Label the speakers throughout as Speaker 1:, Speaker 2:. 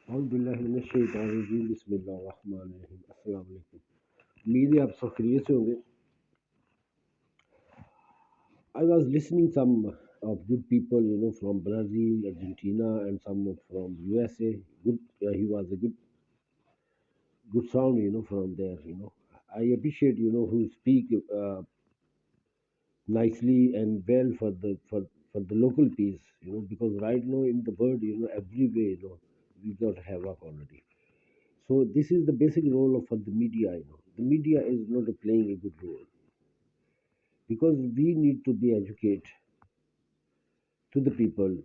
Speaker 1: أعوذ بالله من الشيطان الرجيم بسم الله الرحمن الرحيم अस्सलाम वालेकुम। उम्मीद है आप सब खैरियत से होंगे। I was listening some of good people, from Brazil, Argentina, and some from USA. Good, he was a good sound, from there. I appreciate, who speak nicely and well for the local piece, because right now in the world, every way, we got havoc already. So this is the basic role of for the media. The media is not playing a good role because we need to be educate to the people.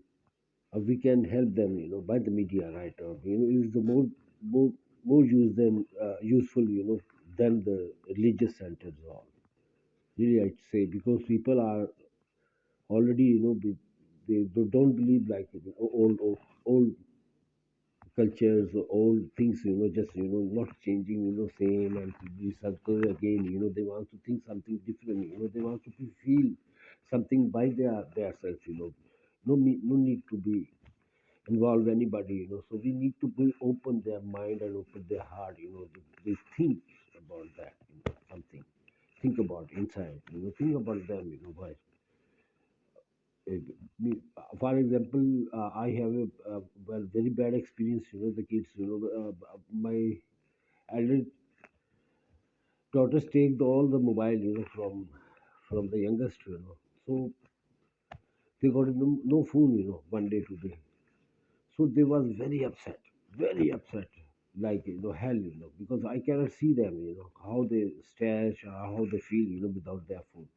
Speaker 1: We can help them, by the media right now. Is the more more use than useful, than the religious centers all. Really, I'd say because people are already, they don't believe like old cultures or old things, just not changing, same and to recycle again. They want to think something different. They want to feel something by their self. No need to be involve anybody. So we need to be open their mind and open their heart. They think about that. Something. Think about inside. Think about them. Why? Uh, for example, I have a very bad experience. The kids. My elder daughters take all the mobile. From the youngest. So they got no phone. One day today. So they was very upset, like hell. Because I cannot see them. How they stretch or how they feel. Without their phone.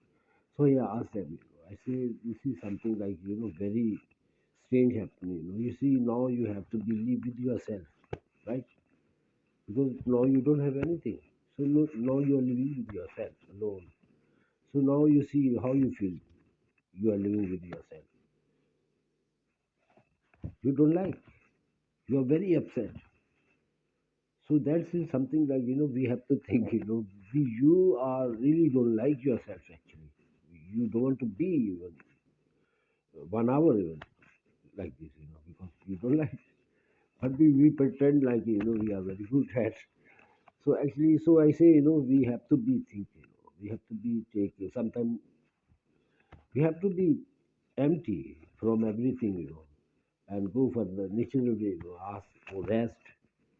Speaker 1: So yeah, ask them. I say this is something like very strange happening. You see now you have to believe with yourself, right? Because now you don't have anything. So no, now you are living with yourself alone. So now you see how you feel. You are living with yourself. You don't like. You are very upset. So that's is something like we have to think. You are really don't like yourself actually. You don't want to be even 1 hour even like this. Because you don't like. But we pretend like we are very good at. So actually, so I say we have to be thinking. We have to be take. Sometimes we have to be empty from everything. And go for the natural way. Ask for rest.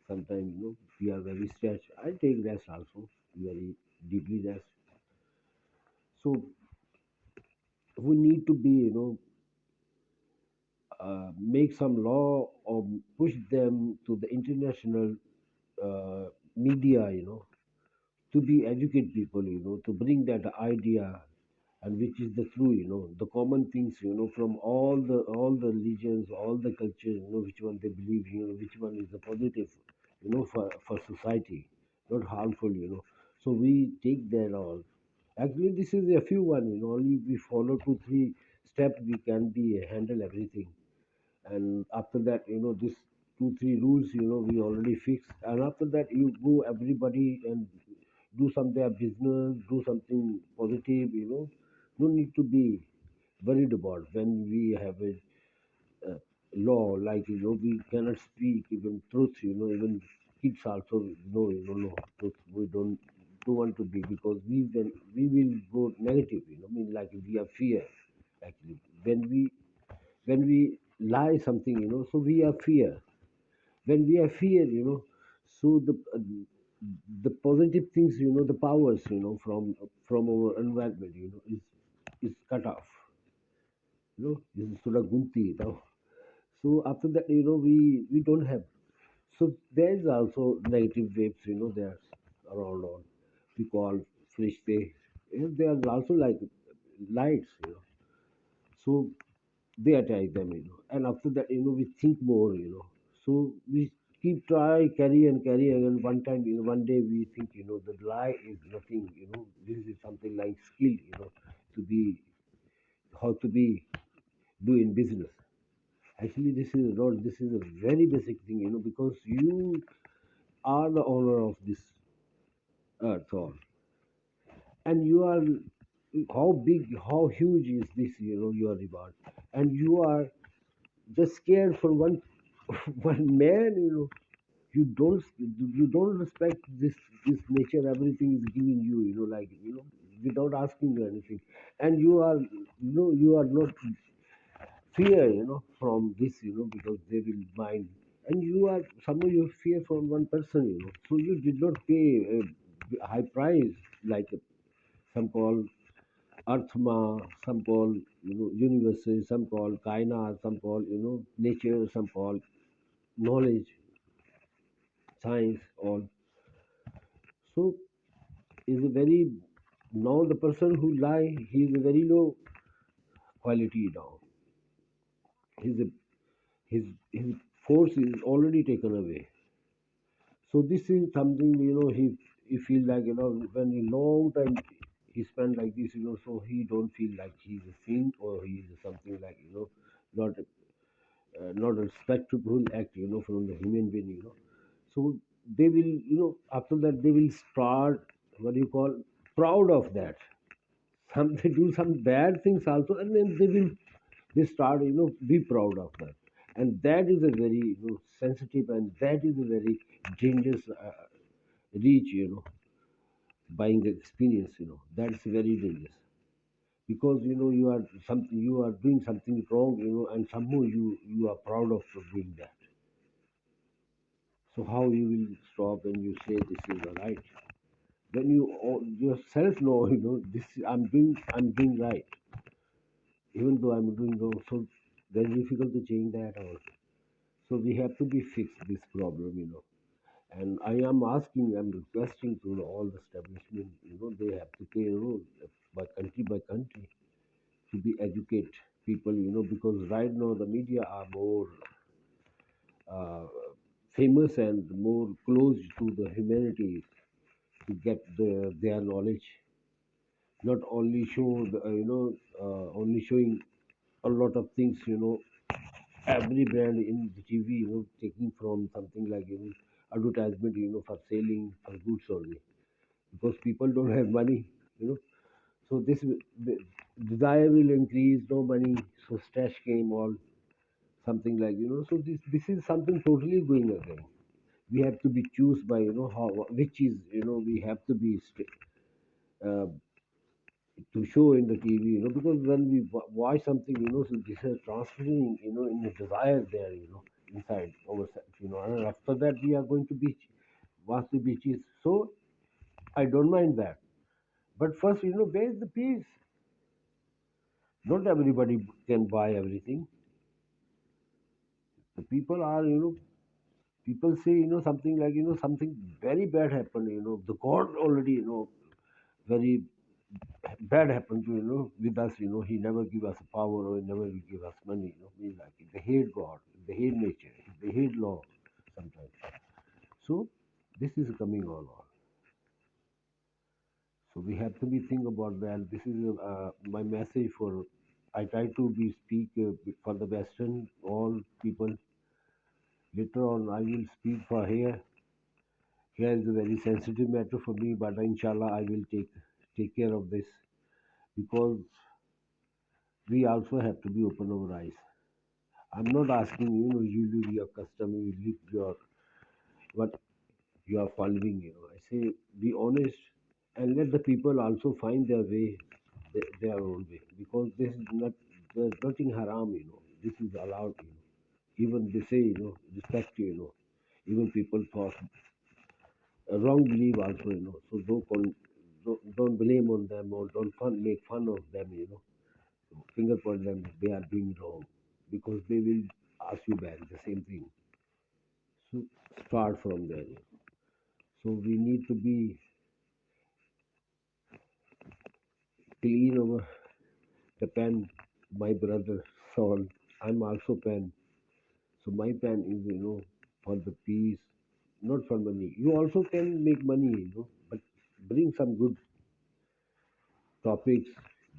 Speaker 1: Sometimes we are very stressed. I take rest also, very deeply rest. So we need to be make some law or push them to the international media. To be educate people, to bring that idea and which is the true, the common things, from all the religions, all the cultures, which one they believe, which one is the positive, for society, not harmful, so we take that all. Actually, this is a few one, only we follow 2 3 steps, we can be handle everything. And after that, this 2 3 rules, we already fixed. And after that, you go everybody and do something business, do something positive. No need to be worried about when we have a law like we cannot speak even truth. Even kids also know. No truth. We don't want to be because we will go negative. Mean like we have fear actually when we lie something. So we have fear. When we have fear, so the positive things, the powers, from our environment, is cut off. This is sort of gunti now. So after that, we don't have. So there is also negative waves, there around on. We call fresh day. They are also like lights. So they attack them. And after that, we think more. So we keep try carry and carry, and one time, one day we think, the lie is nothing. This is something like skill. To be how to be doing business. Actually, this is not. This is a very basic thing. Because you are the owner of this earth, all, and you are how big, how huge is this? Your reward, and you are just scared for one one man, you don't respect this nature. Everything is giving you, like, without asking you anything. And you are not fear, from this, because they will mind. And you are somehow you fear from one person, so you did not pay a high price, like some call Arthma, some call, universes, some call Kaina, some call, nature, some call knowledge, science, all. So is a very, now the person who lie, he is a very low quality now. His his force is already taken away. So this is something, he feel like, when a long time he spent like this, so he don't feel like he's a saint, or he is something like, not not a respectable act, from the human being, So they will, after that they will start, what do you call, proud of that. Some they do some bad things also, and then they start, be proud of that. And that is a very, sensitive, and that is a very dangerous reach, buying experience, that's very dangerous. Because, you are doing something wrong, and somehow you are proud of doing that. So how you will stop and you say this is all right, when you yourself know, this I'm doing right, even though I'm doing wrong. So very difficult to change that all. So we have to be fixed this problem, And I am asking, I'm requesting to all the establishment, they have to play a role, by country, to be educate people, because right now the media are more uh, famous and more close to the humanity, to get their knowledge, not only show only showing a lot of things, every brand in the TV, taking from something like, advertisement, for selling for goods only, because people don't have money, so the desire will increase, no money, so stash came all, something like, so this is something totally going again. We have to be choose by, how, which is, we have to be uh, to show in the TV, because when we watch something, so this is transferring, in the desire there, inside ourselves, and after that we are going to beach, watch the beaches. So I don't mind that. But first, where is the peace? Not everybody can buy everything. The people are, people say, something like, something very bad happened, the God already, very bad happened to, with us, he never give us power, or he never will give us money, mean like they hate God, they hate nature, they hate law sometimes. So this is coming all on. So we have to be think about that. This is my message for, I try to be speak for the Western all people. Later on I will speak for here. Here is a very sensitive matter for me, but inshallah I will take care of this, because we also have to be open our eyes. I'm not asking, you live your custom, you live your what you are following. I say be honest, and let the people also find their way, their own way, because this is not, there's nothing haram. This is allowed. Even they say, respect. Even people thought wrong belief also. So don't blame on them, or don't make fun of them. Finger point them, they are doing wrong, because they will ask you back the same thing. So start from there. So we need to be clean over the pen. My brother Saul, I'm also pen. So my pen is, for the peace, not for money. You also can make money, but bring some good topics,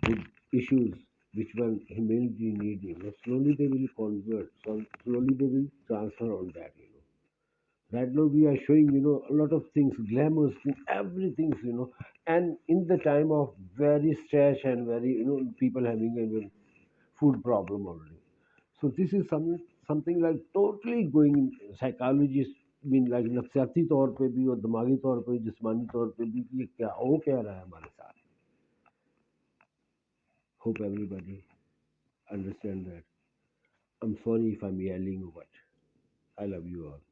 Speaker 1: good issues, which one humanity need. Slowly they will convert. So slowly they will transfer on that. Right now we are showing, a lot of things, glamours, everything, and in the time of very stress and very, people having a food problem already. So this is something like totally going psychologist mean like नफ्सियाती तौर पे भी और दिमागी तौर पे जिस्मानी तौर पे भी कि ये क्या हो क्या रहा है हमारे साथ. Hope everybody understand that. I'm sorry if I'm yelling, but I love you all.